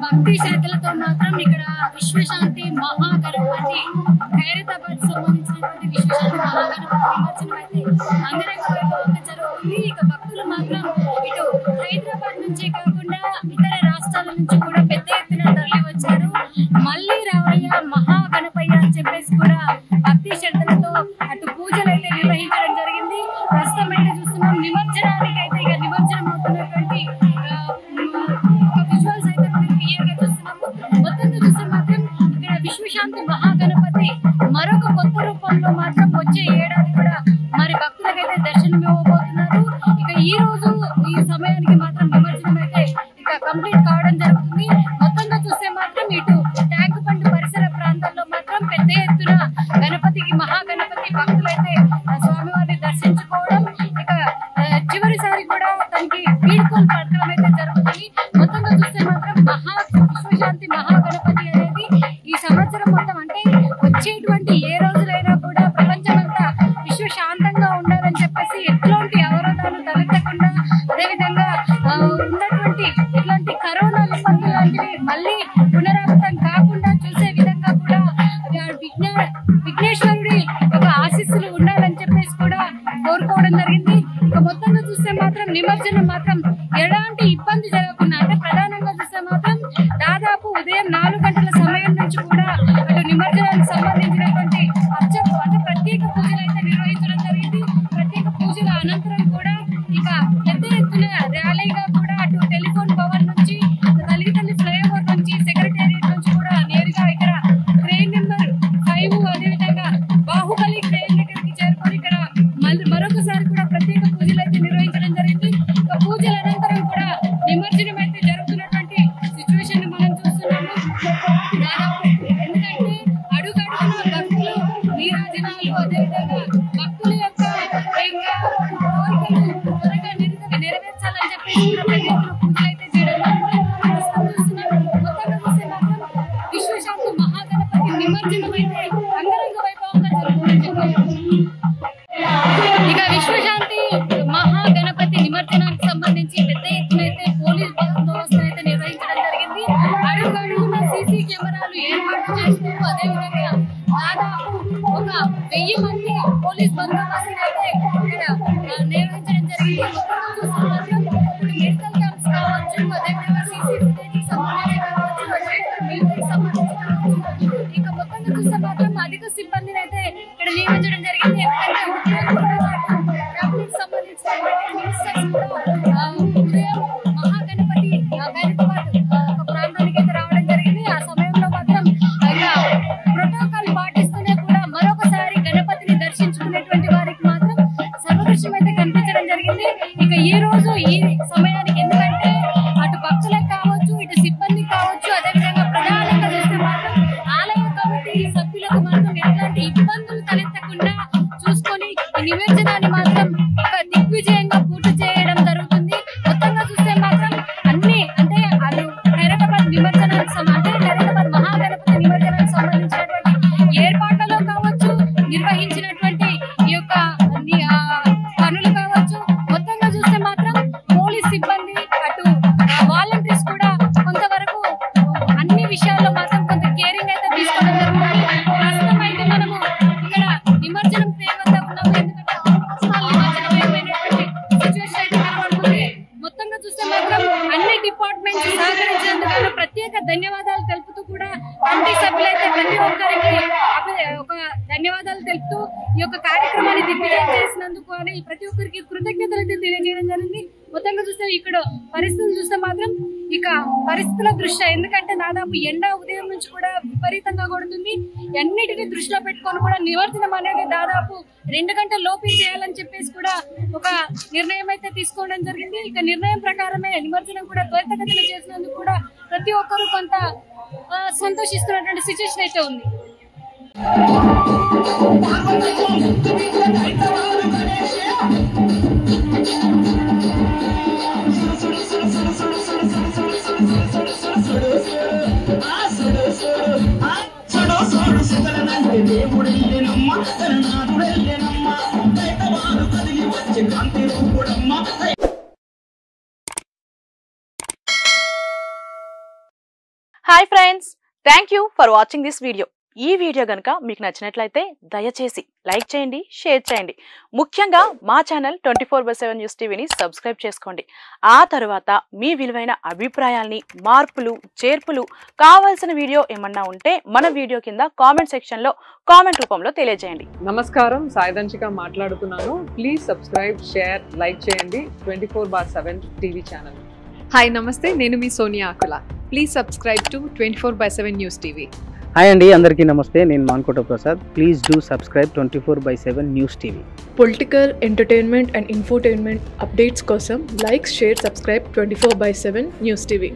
భక్తి శ్రద్ధలతో మాత్రం ఇక్కడ విశ్వశాంతి మహాగణపతి ఖైరతాబాద్ సంబంధించినటువంటి విశ్వశాంతి మహాగణపతి నిమజ్జనం అయితే అంగరంగ వైభవంగా జరుగుతుంది. ఇక భక్తులు మాత్రం ఇటు హైదరాబాద్ నుంచే కాకుండా ఇతర రాష్ట్రాల నుంచి కూడా పెద్ద ఎత్తున తరలి వచ్చారు. మళ్ళీ రావయ్య మహాగణపయ్య అని చెప్పేసి కూడా భక్తి శ్రద్ధలతో అటు పూజలు అయితే నిర్వహించడం జరిగింది. ప్రస్తుతం అయితే చూస్తున్నాం నిమజ్జనానికి అయితే ఇక నిమజ్జనం అవుతున్నటువంటి విజువల్స్ అయితే మనం క్లియర్ గా చూస్తున్నాము. మొత్తంగా చూస్తే మాత్రం ఇక్కడ విశ్వశాంతి మహాగణపతి మరొక కొత్త రూపంలో మాత్రం వచ్చే ఏడాది కూడా మరి భక్తులకైతే దర్శనం ఇవ్వబోతున్నారు. ఇక ఈ రోజు ఈ సమయానికి మాత్రం నిమజ్జనం అయితే ఇక కంప్లీట్ కావడం జరుగుతుంది. మొత్తంగా చూస్తే మాత్రం ఇటు ట్యాంక్ బండ్ పరిసర ప్రాంతాల్లో మాత్రం పెద్ద ఎత్తున గణపతికి మహాగణపతి భక్తులైతే స్వామివారిని దర్శించుకోవడం, ఇక చివరిసారి కూడా తనకి వీడ్కోలు పలకడం అయితే జరుగుతుంది. మొత్తంగా చూస్తే మాత్రం విశ్వశాంతి మహాగణపతి అనేది ఈ సంవత్సరం మొత్తం అంటే వచ్చేటువంటి ఏ రోజులైనా కూడా ప్రపంచమంతా విశ్వశాంతంగా ఉండాలని చెప్పేసి ఎట్లాంటి అవరోధాలు తలెత్తకుండా, అదేవిధంగా ఉన్నటువంటి ఇట్లాంటి కరోనా విపత్తు లాంటివి మళ్ళీ పునరావృతం కాకుండా చూసే విధంగా కూడా విఘ్నేశ్వరుడి ఒక ఆశీస్సులు ఉండాలని చెప్పేసి కూడా కోరుకోవడం జరిగింది. ఇక మొత్తంగా చూస్తే మాత్రం నిమజ్జనం మాత్రం ఎలాంటి ఇబ్బంది జరగకుండా అంటే ప్రధానంగా చూస్తే మాత్రం దాదాపు ఉదయం 4 గంటల సమయం నుంచి కూడా అటు నిమజ్జనానికి సంబంధించినటువంటి అర్చకులు అంటే ప్రత్యేక పూజలు అయితే నిర్వహించడం జరిగింది. ప్రత్యేక పూజల అనంతరం కూడా ఇక పెద్ద ఎత్తున ర్యాలీగా కూడా అటు టెలిఫోన్ పవర్ నుంచి తల్లి ఫ్లైఓవర్ నుంచి సెక్రటేరియట్ నుంచి కూడా నేరుగా ఇక్కడ ట్రైన్ నెంబర్ 5 అదేవిధంగా బాహుబలి ట్రైన్ దగ్గరికి చేరుకొని ఇక్కడ మరొకసారి కూడా ప్రత్యేక పూజలు అయితే నిర్వహించడం జరిగింది. ఇక పూజల అనంతరం కూడా నిమజ్జనం అయితే జరుగుతున్నటువంటి సిచ్యువేషన్ మనం చూస్తున్నాము. దాదాపు ఎందుకంటే అడుగడుగున భక్తులు నీరాజనాలు అదేవిధంగా భక్తుల యొక్క కోరికలు త్వరగా నెరవేర్చాలని చెప్పేసి పూజలు అయితే చేయడం విశ్వశాంతి మహాగణపతి నిమజ్జనం అయితే అంగరంగ వైభవంగా జరుగుతుందని ఇక విశ్వశాంతి మహాగణపతి నిమజ్జనానికి సంబంధించి పెద్ద ఎత్తున అయితే పోలీస్ బందోబస్తు అయితే నిర్వహించడం జరిగింది. అడుగడుగున సీసీ కెమెరాలు ఏర్పాటు చేస్తూ అదేవిధంగా దాదాపు ఒక 1000 మంది పోలీస్ బందోబస్తు అయితే ఇక్కడ నిర్వహించడం జరిగింది. మెడికల్ క్యాంప్స్ కావచ్చు, అదేవిధంగా సీసీ ఫుటేజ్ సంబంధించి కావచ్చు, మిలిటరీకి సంబంధించి కావచ్చు, ఇక మొత్తంగా చూస్తే మాత్రం అధిక సిబ్బందిని అయితే ఇక్కడ నియమించడం జరిగింది. సంబంధించినటువంటి మినిస్టర్స్ కూడా ఉదయం మహాగణపతి ఖైరతాబాద్ ఒక ప్రాంతానికి అయితే రావడం జరిగింది. ఆ సమయంలో మాత్రం ప్రోటోకాల్ పాటిస్తూనే కూడా మరొకసారి గణపతిని దర్శించుకునేటువంటి వారికి మాత్రం సర్వదర్శనం అయితే కనిపించడం జరిగింది. ఇక ఈ రోజు ఈ సమయానికి ఎందుకంటే అటు భక్తులకు కావచ్చు, ఇటు సిబ్బంది కావచ్చు, అదేవిధంగా ప్రధానంగా చూస్తే మాత్రం ఆలయ కమిటీ సభ్యులకు మాత్రం ఎట్లాంటి ఇబ్బందులు తలెత్తకుండా చూసుకొని ఈ నిమజ్జనాన్ని మాత్రం దిగ్విజయంగా పూర్తి చేయడం జరుగుతుంది. మొత్తంగా చూస్తే మాత్రం అన్ని అంటే అది ఖైరతాబాద్ నిమజ్జనానికి అంటే ఖైరతాబాద్ మహాగణపతి నిమజ్జనానికి సంబంధించినటువంటి ఏర్పాట్లలో కావచ్చు, నిర్వహించినటువంటి ఈ యొక్క పనులు కావచ్చు, మొత్తంగా చూస్తే మాత్రం పోలీస్ సిబ్బంది అటు వాలంటీర్స్ కూడా కొంతవరకు అన్ని విషయాల్లో మాత్రం కొంత కేరింగ్ అయితే తీసుకోవడం జరుగుతుంది. ప్రస్తుతం అయితే మనము ఇక్కడ నిమజ్జనం ట్రైన్ వద్ద ఉన్నాము. మొత్తంగా చూస్తే మాత్రం అన్ని డిపార్ట్మెంట్స్ సహకరించినందుకు ప్రత్యేక ధన్యవాదాలు తెలుపుతూ కూడా కమిటీ సభ్యులైతే ప్రతి ఒక్కరికి ఒక ధన్యవాదాలు తెలుపుతూ ఈ యొక్క కార్యక్రమాన్ని దిగ్విజయం చేసినందుకు అని ప్రతి ఒక్కరికి కృతజ్ఞతలు అయితే తెలియజేయడం జరిగింది. మొత్తంగా చూస్తే ఇక్కడ పరిస్థితులు చూస్తే మాత్రం ఇక పరిస్థితుల దృష్ట్యా ఎందుకంటే దాదాపు ఎండ ఉదయం నుంచి కూడా విపరీతంగా కొడుతుంది. అన్నిటిని దృష్టిలో పెట్టుకొని కూడా నిమజ్జనం అనేది దాదాపు 2 గంటల లోపే చేయాలని చెప్పేసి కూడా ఒక నిర్ణయం అయితే తీసుకోవడం జరిగింది. ఇక నిర్ణయం ప్రకారమే నిమజ్జనం కూడా త్వరితగతిన చేసినందుకు కూడా ప్రతి ఒక్కరూ కొంత సంతోషిస్తున్నటువంటి సిచ్యువేషన్ అయితే ఉంది. Hi friends, thank you for watching this video. ఈ వీడియో గనుక మీకు నచ్చినట్లయితే దయచేసి లైక్ చేయండి, షేర్ చేయండి. ముఖ్యంగా మా ఛానల్ 24/7 న్యూస్ టీవీని సబ్స్క్రైబ్ చేసుకోండి. ఆ తర్వాత మీ విలువైన అభిప్రాయాల్ని, మార్పులు, చేర్పులు, కావాల్సిన వీడియో ఏమన్నా ఉంటే మన వీడియో కింద కామెంట్ సెక్షన్లో కామెంట్ రూపంలో తెలియజేయండి. నమస్కారం, సాయిదంచిక మాట్లాడుతున్నాను. ప్లీజ్ సబ్స్క్రైబ్, షేర్, లైక్ చేయండి 24/7 టీవీ ఛానల్. హాయ్ నమస్తే, నేను మీ Sonia Akula. Please subscribe to 24/7 news TV. Hi అండి, అందరికీ నమస్తే. నేను Mankota Prasad. Please do subscribe 24/7 news TV. Political, entertainment and infotainment updates కోసం like, share, subscribe 24/7 news TV.